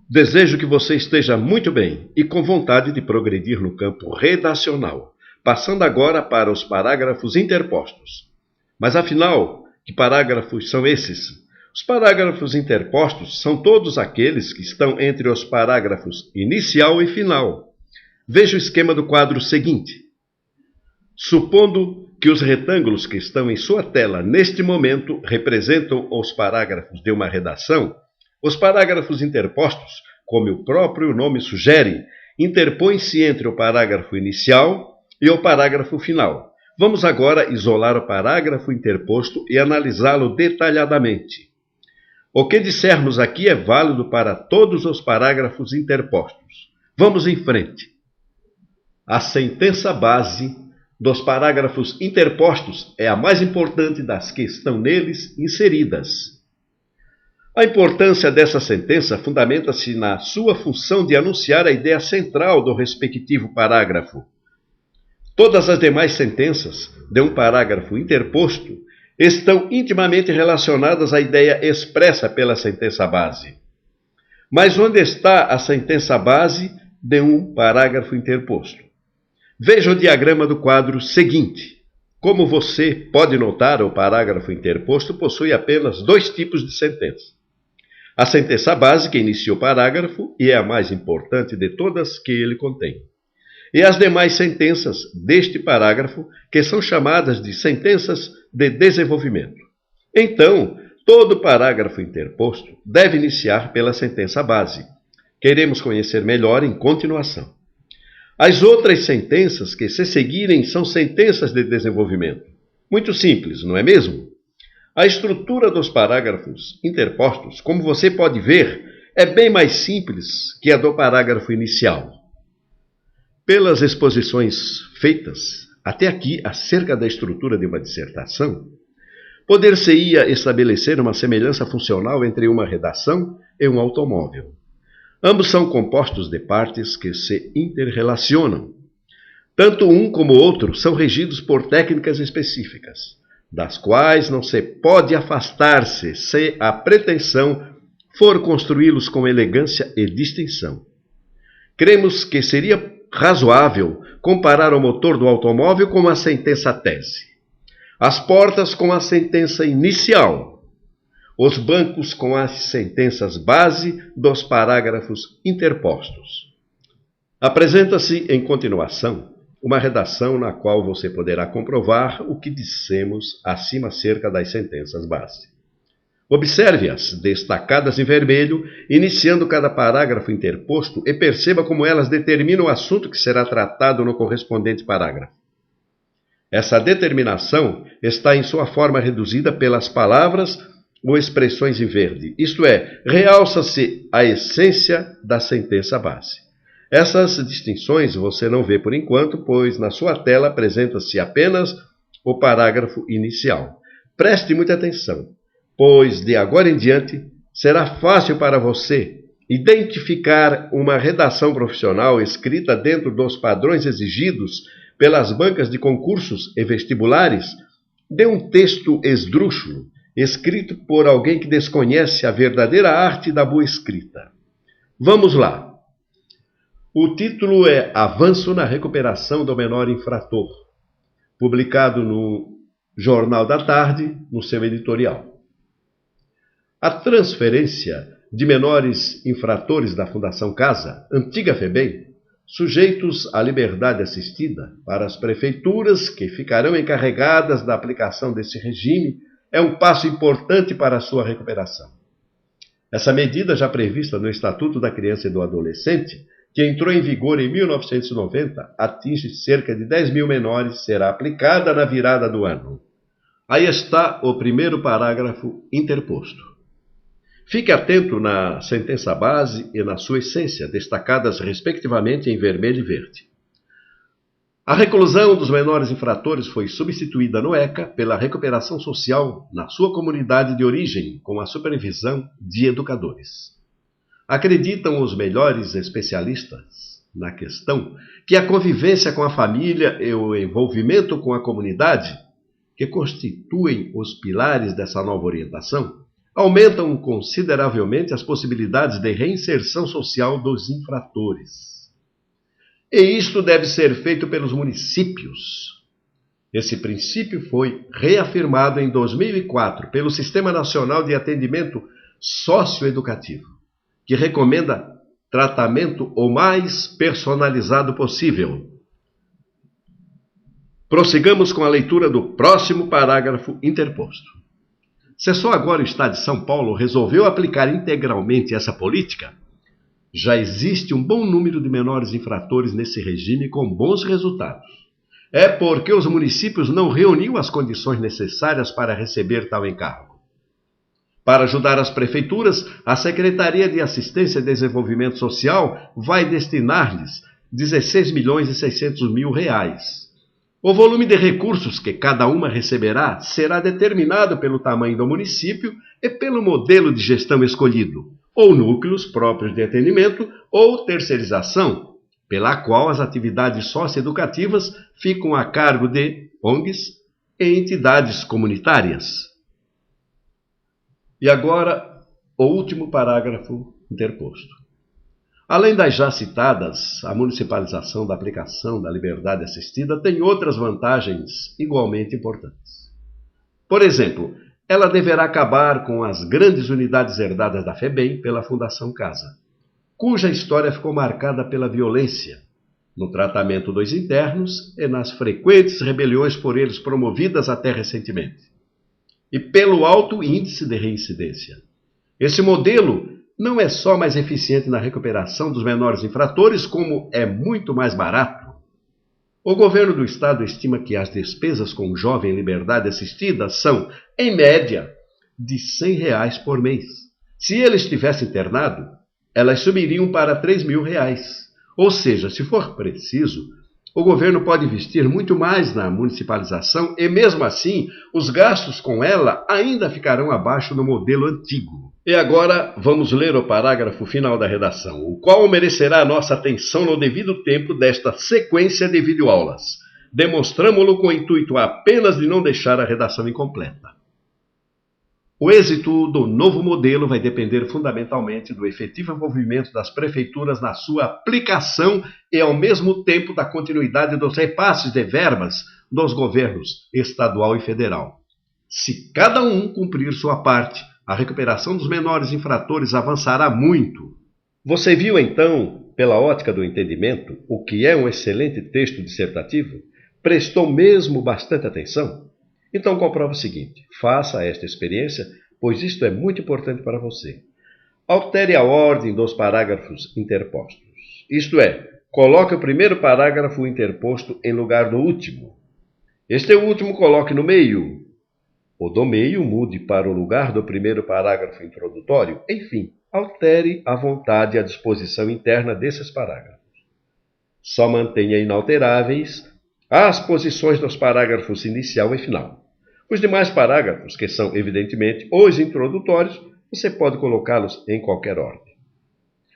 Desejo que você esteja muito bem e com vontade de progredir no campo redacional, passando agora para os parágrafos interpostos. Mas afinal, que parágrafos são esses? Os parágrafos interpostos são todos aqueles que estão entre os parágrafos inicial e final. Veja o esquema do quadro seguinte. Supondo que os retângulos que estão em sua tela neste momento representam os parágrafos de uma redação, os parágrafos interpostos, como o próprio nome sugere, interpõem-se entre o parágrafo inicial e o parágrafo final. Vamos agora isolar o parágrafo interposto e analisá-lo detalhadamente. O que dissermos aqui é válido para todos os parágrafos interpostos. Vamos em frente. A sentença base dos parágrafos interpostos é a mais importante das que estão neles inseridas. A importância dessa sentença fundamenta-se na sua função de anunciar a ideia central do respectivo parágrafo. Todas as demais sentenças de um parágrafo interposto estão intimamente relacionadas à ideia expressa pela sentença base. Mas onde está a sentença base de um parágrafo interposto? Veja o diagrama do quadro seguinte. Como você pode notar, o parágrafo interposto possui apenas dois tipos de sentença. A sentença base, que inicia o parágrafo e é a mais importante de todas que ele contém. E as demais sentenças deste parágrafo, que são chamadas de sentenças de desenvolvimento. Então, todo parágrafo interposto deve iniciar pela sentença base. Queremos conhecer melhor em continuação. As outras sentenças que se seguirem são sentenças de desenvolvimento. Muito simples, não é mesmo? A estrutura dos parágrafos interpostos, como você pode ver, é bem mais simples que a do parágrafo inicial. Pelas exposições feitas até aqui acerca da estrutura de uma dissertação, poder-se-ia estabelecer uma semelhança funcional entre uma redação e um automóvel. Ambos são compostos de partes que se interrelacionam. Tanto um como o outro são regidos por técnicas específicas, das quais não se pode afastar-se se a pretensão for construí-los com elegância e distinção. Cremos que seria razoável comparar o motor do automóvel com a sentença tese, as portas com a sentença inicial, os bancos com as sentenças base dos parágrafos interpostos. Apresenta-se em continuação uma redação na qual você poderá comprovar o que dissemos acima acerca das sentenças base. Observe-as, destacadas em vermelho, iniciando cada parágrafo interposto e perceba como elas determinam o assunto que será tratado no correspondente parágrafo. Essa determinação está em sua forma reduzida pelas palavras ou expressões em verde, isto é, realça-se a essência da sentença base. Essas distinções você não vê por enquanto, pois na sua tela apresenta-se apenas o parágrafo inicial. Preste muita atenção, pois de agora em diante será fácil para você identificar uma redação profissional escrita dentro dos padrões exigidos pelas bancas de concursos e vestibulares de um texto esdrúxulo, escrito por alguém que desconhece a verdadeira arte da boa escrita. Vamos lá. O título é Avanço na Recuperação do Menor Infrator, publicado no Jornal da Tarde, no seu editorial. A transferência de menores infratores da Fundação Casa, antiga FEBEM, sujeitos à liberdade assistida, para as prefeituras que ficarão encarregadas da aplicação desse regime, é um passo importante para a sua recuperação. Essa medida, já prevista no Estatuto da Criança e do Adolescente, que entrou em vigor em 1990, atinge cerca de 10 mil menores e será aplicada na virada do ano. Aí está o primeiro parágrafo interposto. Fique atento na sentença base e na sua essência, destacadas respectivamente em vermelho e verde. A reclusão dos menores infratores foi substituída no ECA pela recuperação social na sua comunidade de origem, com a supervisão de educadores. Acreditam os melhores especialistas na questão que a convivência com a família e o envolvimento com a comunidade, que constituem os pilares dessa nova orientação, aumentam consideravelmente as possibilidades de reinserção social dos infratores. E isto deve ser feito pelos municípios. Esse princípio foi reafirmado em 2004 pelo Sistema Nacional de Atendimento Socioeducativo, que recomenda tratamento o mais personalizado possível. Prossigamos com a leitura do próximo parágrafo interposto. Se só agora o Estado de São Paulo resolveu aplicar integralmente essa política, já existe um bom número de menores infratores nesse regime com bons resultados. É porque os municípios não reuniam as condições necessárias para receber tal encargo. Para ajudar as prefeituras, a Secretaria de Assistência e Desenvolvimento Social vai destinar-lhes R$16.600.000. O volume de recursos que cada uma receberá será determinado pelo tamanho do município e pelo modelo de gestão escolhido, ou núcleos próprios de atendimento ou terceirização, pela qual as atividades socioeducativas ficam a cargo de ONGs e entidades comunitárias. E agora, o último parágrafo interposto. Além das já citadas, a municipalização da aplicação da liberdade assistida tem outras vantagens igualmente importantes. Por exemplo, ela deverá acabar com as grandes unidades herdadas da FEBEM pela Fundação Casa, cuja história ficou marcada pela violência, no tratamento dos internos e nas frequentes rebeliões por eles promovidas até recentemente, e pelo alto índice de reincidência. Esse modelo não é só mais eficiente na recuperação dos menores infratores, como é muito mais barato. O governo do estado estima que as despesas com o jovem em liberdade assistida são, em média, de R$100 por mês. Se ele estivesse internado, elas subiriam para R$3.000. Ou seja, se for preciso, o governo pode investir muito mais na municipalização e, mesmo assim, os gastos com ela ainda ficarão abaixo do modelo antigo. E agora vamos ler o parágrafo final da redação, o qual merecerá a nossa atenção no devido tempo desta sequência de videoaulas. Demonstramo-lo com o intuito apenas de não deixar a redação incompleta. O êxito do novo modelo vai depender fundamentalmente do efetivo envolvimento das prefeituras na sua aplicação e, ao mesmo tempo, da continuidade dos repasses de verbas dos governos estadual e federal. Se cada um cumprir sua parte, a recuperação dos menores infratores avançará muito. Você viu, então, pela ótica do entendimento, o que é um excelente texto dissertativo? Prestou mesmo bastante atenção? Então comprova o seguinte: faça esta experiência, pois isto é muito importante para você. Altere a ordem dos parágrafos interpostos. Isto é, coloque o primeiro parágrafo interposto em lugar do último. Este último coloque no meio. O do meio mude para o lugar do primeiro parágrafo introdutório. Enfim, altere à vontade a disposição interna desses parágrafos. Só mantenha inalteráveis as posições dos parágrafos inicial e final. Os demais parágrafos, que são, evidentemente, os introdutórios, você pode colocá-los em qualquer ordem.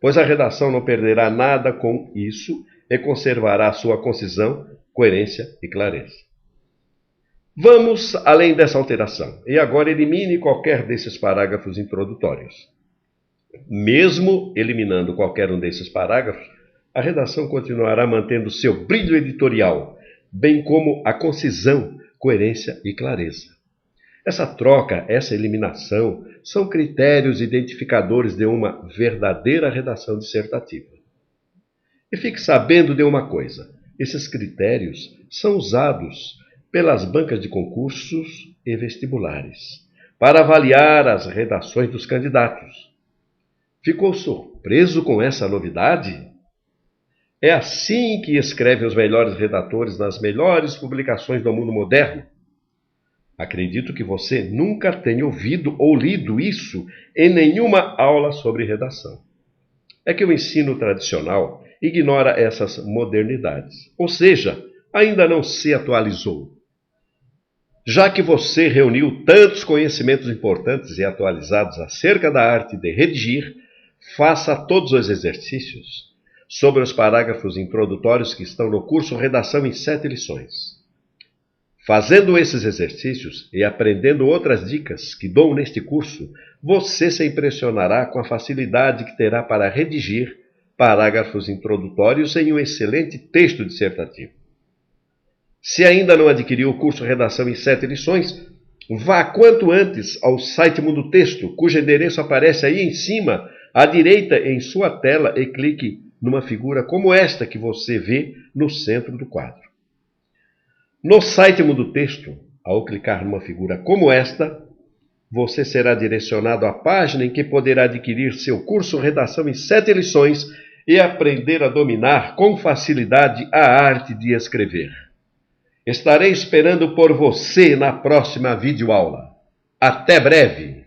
Pois a redação não perderá nada com isso e conservará sua concisão, coerência e clareza. Vamos além dessa alteração, e agora elimine qualquer desses parágrafos introdutórios. Mesmo eliminando qualquer um desses parágrafos, a redação continuará mantendo seu brilho editorial, bem como a concisão, coerência e clareza. Essa troca, essa eliminação, são critérios identificadores de uma verdadeira redação dissertativa. E fique sabendo de uma coisa: esses critérios são usados pelas bancas de concursos e vestibulares para avaliar as redações dos candidatos. Ficou surpreso com essa novidade? É assim que escrevem os melhores redatores nas melhores publicações do mundo moderno. Acredito que você nunca tenha ouvido ou lido isso em nenhuma aula sobre redação. É que o ensino tradicional ignora essas modernidades, ou seja, ainda não se atualizou. Já que você reuniu tantos conhecimentos importantes e atualizados acerca da arte de redigir, faça todos os exercícios sobre os parágrafos introdutórios que estão no curso Redação em 7 lições. Fazendo esses exercícios e aprendendo outras dicas que dou neste curso, você se impressionará com a facilidade que terá para redigir parágrafos introdutórios em um excelente texto dissertativo. Se ainda não adquiriu o curso Redação em 7 lições, vá quanto antes ao site Mundo Texto, cujo endereço aparece aí em cima, à direita em sua tela, e clique numa figura como esta que você vê no centro do quadro. No site Mundo Texto, ao clicar numa figura como esta, você será direcionado à página em que poderá adquirir seu curso Redação em 7 lições e aprender a dominar com facilidade a arte de escrever. Estarei esperando por você na próxima videoaula. Até breve!